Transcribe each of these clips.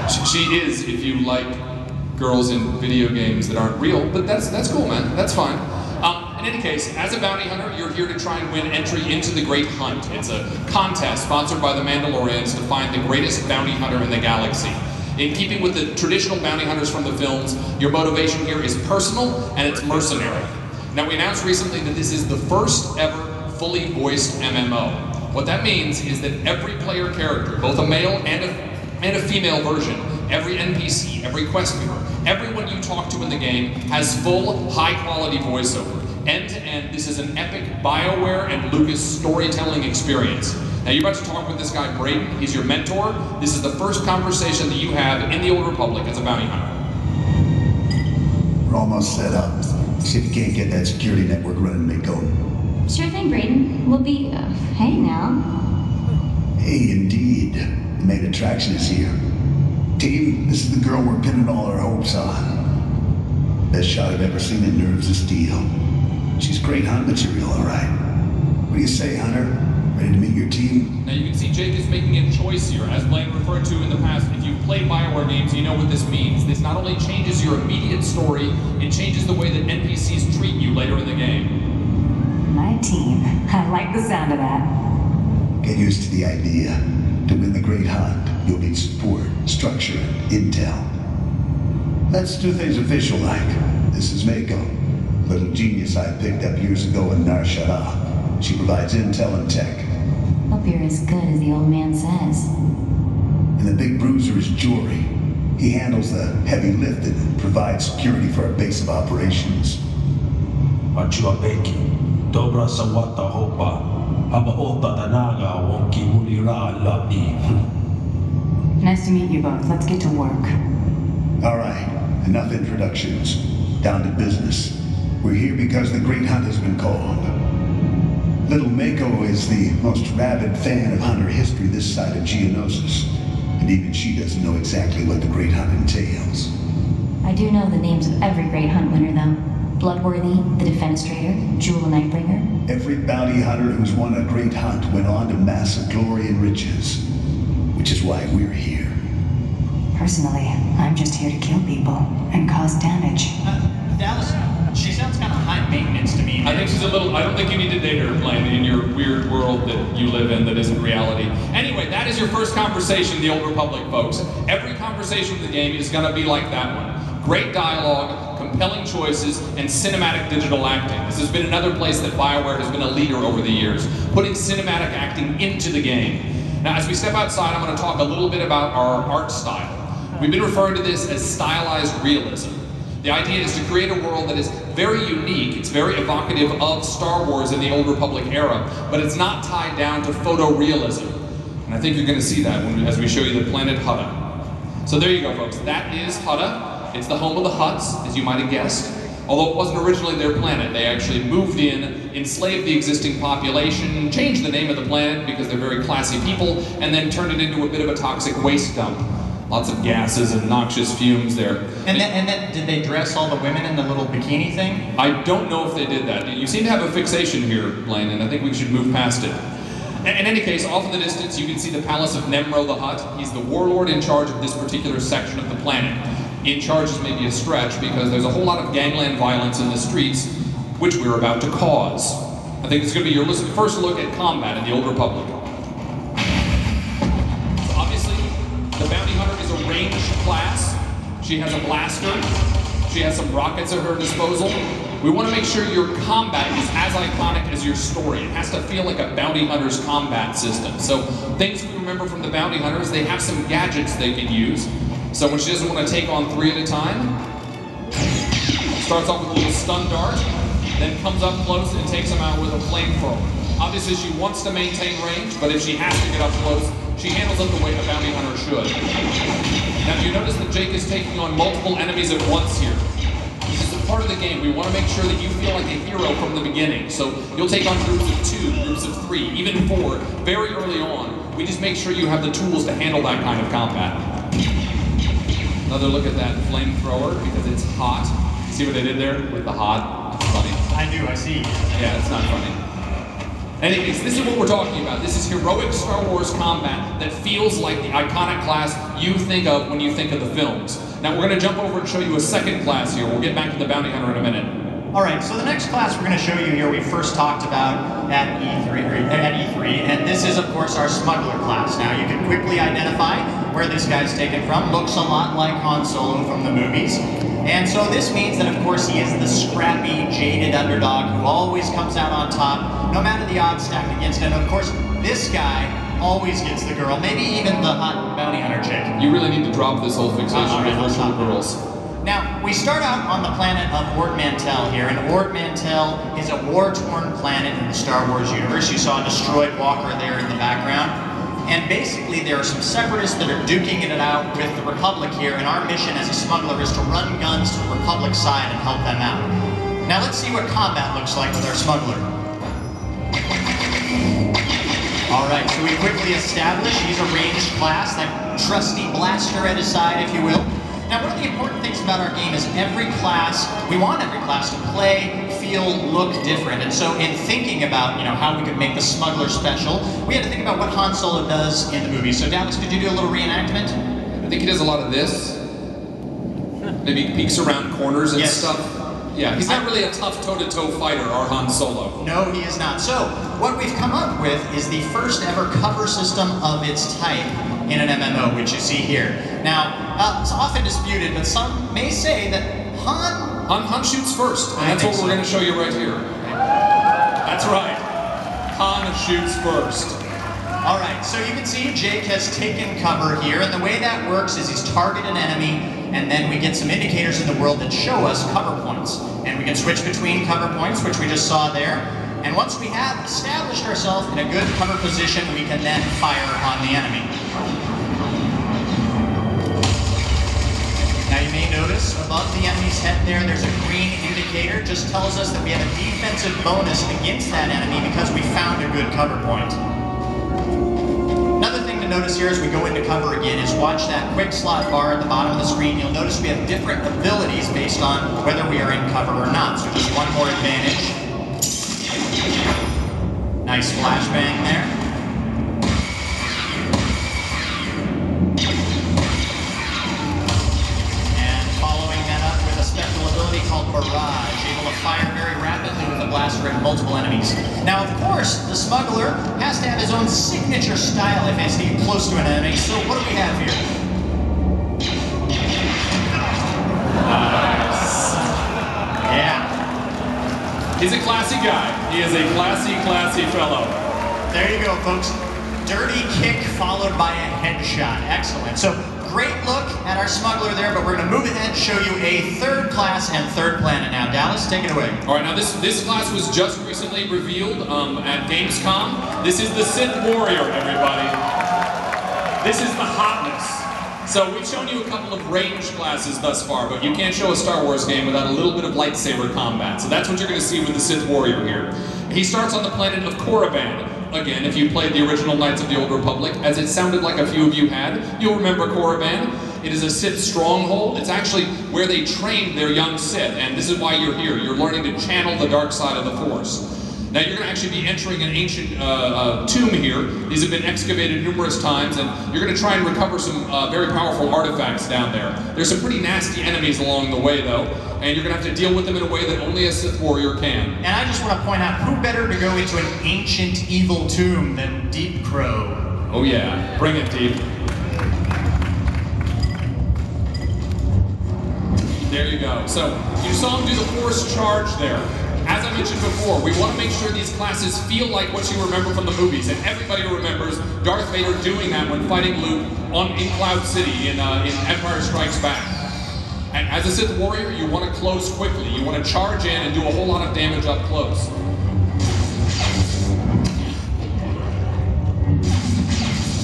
She is, if you like girls in video games that aren't real, but that's cool, man. That's fine. In any case, as a bounty hunter, you're here to try and win entry into the Great Hunt. It's a contest sponsored by the Mandalorians to find the greatest bounty hunter in the galaxy. In keeping with the traditional bounty hunters from the films, your motivation here is personal and it's mercenary. Now, we announced recently that this is the first ever fully voiced MMO. What that means is that every player character, both a male and a female version, every NPC, every quest giver, everyone you talk to in the game has full, high-quality voiceover. End-to-end, this is an epic BioWare and Lucas storytelling experience. Now, you're about to talk with this guy, Braden. He's your mentor. This is the first conversation that you have in the Old Republic as a bounty hunter. We're almost set up. See if you can't get that security network running, Mako. Sure thing, Braden. We'll be, hey now. Hey, indeed. The main attraction is here. Team, this is the girl we're pinning all our hopes on. Best shot I've ever seen in Nerves of Steel. She's great hunt material, all right. What do you say, Hunter? Ready to meet your team? Now you can see Jake is making a choice here. As Blaine referred to in the past, if you've played BioWare games, you know what this means. This not only changes your immediate story, it changes the way that NPCs treat you later in the game. My team. I like the sound of that. Get used to the idea. To win the Great Hunt, you'll need support, structure, and intel. Let's do things official like. This is Mako, little genius I picked up years ago in Nar Shaddaa. She provides intel and tech. Hope you're as good as the old man says. And the big bruiser is Jory. He handles the heavy lifting and provides security for our base of operations. Achua Beki, Dobra Sawata Hopa, Abaota Tanaga Wonki Mulira Labi. Nice to meet you both. Let's get to work. All right, enough introductions. Down to business. We're here because the Great Hunt has been called. Little Mako is the most rabid fan of hunter history this side of Geonosis, and even she doesn't know exactly what the Great Hunt entails. I do know the names of every Great Hunt winner, though. Bloodworthy, the Defenestrator, Jewel Nightbringer. Every bounty hunter who's won a Great Hunt went on to massive glory and riches, which is why we're here. Personally, I'm just here to kill people and cause damage. Dallas, she sounds kind of high maintenance to me. I think she's a little, I don't think you need to date her, Blaine, in your weird world that you live in that isn't reality. Anyway, that is your first conversation in the Old Republic, folks. Every conversation in the game is going to be like that one. Great dialogue, compelling choices, and cinematic digital acting. This has been another place that BioWare has been a leader over the years, putting cinematic acting into the game. Now, as we step outside, I'm going to talk a little bit about our art style. We've been referring to this as stylized realism. The idea is to create a world that is very unique, it's very evocative of Star Wars in the Old Republic era, but it's not tied down to photorealism. And I think you're going to see that as we show you the planet Hutta. So there you go, folks. That is Hutta. It's the home of the Hutts, as you might have guessed. Although it wasn't originally their planet, they actually moved in, enslaved the existing population, changed the name of the planet because they're very classy people, and then turned it into a bit of a toxic waste dump. Lots of gases and noxious fumes there. And then did they dress all the women in the little bikini thing? I don't know if they did that. You seem to have a fixation here, Blaine, and I think we should move past it. In any case, off in the distance, you can see the palace of Nemro the Hutt. He's the warlord in charge of this particular section of the planet. In charge is maybe a stretch because there's a whole lot of gangland violence in the streets, which we're about to cause. I think it's going to be your first look at combat in the Old Republic. So obviously, the bounty hunter is a ranged class. She has a blaster. She has some rockets at her disposal. We want to make sure your combat is as iconic as your story. It has to feel like a bounty hunter's combat system. So things we remember from the bounty hunters, they have some gadgets they can use. So when she doesn't want to take on 3 at a time, starts off with a little stun dart, then comes up close and takes them out with a flamethrower. Obviously she wants to maintain range, but if she has to get up close, she handles it the way a bounty hunter should. Now you notice that Jake is taking on multiple enemies at once here. This is a part of the game. We want to make sure that you feel like a hero from the beginning. So you'll take on groups of 2, groups of 3, even 4, very early on. We just make sure you have the tools to handle that kind of combat. Another look at that flamethrower because it's hot. See what I did there with the hot? It's funny. I do, I see. Yeah, it's not funny. Anyways, this is what we're talking about. This is heroic Star Wars combat that feels like the iconic class you think of when you think of the films. Now we're going to jump over and show you a second class here. We'll get back to the Bounty Hunter in a minute. All right, so the next class we're going to show you here, we first talked about at E3, and this is, of course, our Smuggler class. Now, you can quickly identify where this guy's taken from. Looks a lot like Han Solo from the movies. And so this means that, of course, he is the scrappy, jaded underdog who always comes out on top, no matter the odds stacked against him. And, of course, this guy always gets the girl, maybe even the hot bounty hunter chick. You really need to drop this whole fixation with virtual girls. Now, we start out on the planet of Ord Mantell here, and Ord Mantell is a war-torn planet in the Star Wars universe. You saw a destroyed walker there in the background. And basically, there are some separatists that are duking it out with the Republic here, and our mission as a smuggler is to run guns to the Republic side and help them out. Now, let's see what combat looks like with our smuggler. All right, so we quickly establish he's a ranged class, that trusty blaster at his side, if you will. Now, one of the important things about our game is every class, we want every class to play, feel, look different. And so in thinking about, how we could make the smuggler special, we had to think about what Han Solo does in the movie. So Dallas, could you do a little reenactment? I think he does a lot of this. Maybe peeks around corners and stuff. Yeah, he's not really a tough toe-to-toe fighter, our Han Solo. No, he is not. So, what we've come up with is the first ever cover system of its type in an MMO, which you see here. Now, it's often disputed, but some may say that Han shoots first, and that's what we're going to show you right here. That's right. Han shoots first. All right, so you can see Jake has taken cover here, and the way that works is he's targeted an enemy, and then we get some indicators in the world that show us cover points. And we can switch between cover points, which we just saw there. And once we have established ourselves in a good cover position, we can then fire on the enemy. Now you may notice above the enemy's head there's a green indicator. Just tells us that we have a defensive bonus against that enemy because we found a good cover point. Another thing to notice here as we go into cover again is watch that quick slot bar at the bottom of the screen. You'll notice we have different abilities based on whether we are in cover or not. So just one more advantage. Nice flashbang there. And following that up with a special ability called Barrage, able to fire very rapidly with a blaster at multiple enemies. Now, of course, the smuggler has to have his own signature style if he has to get close to an enemy. So what do we have here? Nice. Yeah. He's a classy guy. He is a classy fellow. There you go, folks. Dirty kick followed by a headshot. Excellent. So, great look at our smuggler there, but we're going to move ahead and show you a third class and third planet now. Dallas, take it away. All right, now this class was just recently revealed at Gamescom. This is the Sith Warrior, everybody. This is the hotness. So we've shown you a couple of ranged classes thus far, but you can't show a Star Wars game without a little bit of lightsaber combat. So that's what you're going to see with the Sith Warrior here. He starts on the planet of Korriban. Again, if you played the original Knights of the Old Republic, as it sounded like a few of you had, you'll remember Korriban. It is a Sith stronghold. It's actually where they trained their young Sith, and this is why you're here. You're learning to channel the dark side of the Force. Now you're going to actually be entering an ancient tomb here. These have been excavated numerous times, and you're going to try and recover some very powerful artifacts down there. There's some pretty nasty enemies along the way, though, and you're going to have to deal with them in a way that only a Sith warrior can. And I just want to point out, who better to go into an ancient evil tomb than Deep Crow? Oh yeah, bring it, Deep. There you go. So you saw him do the Force charge there. As I mentioned before, we want to make sure these classes feel like what you remember from the movies, and everybody remembers Darth Vader doing that when fighting Luke in Cloud City in Empire Strikes Back. And as a Sith warrior, you want to close quickly. You want to charge in and do a whole lot of damage up close.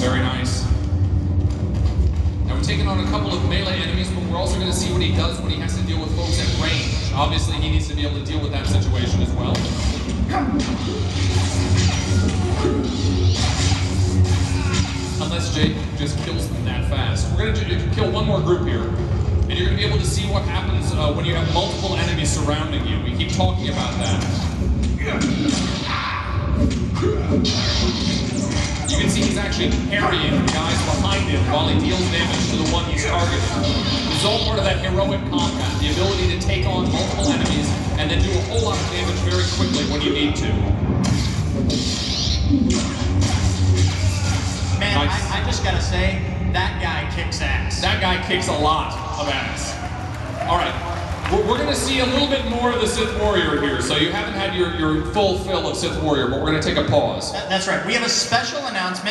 Very nice. Now we're taking on a couple of melee enemies, but we're also going to see what he does when he has to deal with folks at range. Obviously, he needs to be able to deal with that situation as well. Unless Jake just kills them that fast. We're going to kill one more group here. And you're going to be able to see what happens when you have multiple enemies surrounding you. We keep talking about that. You can see he's actually parrying the guys behind him while he deals damage to the one he's targeting. It's all part of that heroic combat, the ability to take on multiple enemies and then do a whole lot of damage very quickly when you need to. Man, Nice. I just gotta say, that guy kicks ass. That guy kicks a lot of ass. All right, we're going to see a little bit more of the Sith Warrior here, so you haven't had your full fill of Sith Warrior, but we're going to take a pause. That's right. We have a special announcement.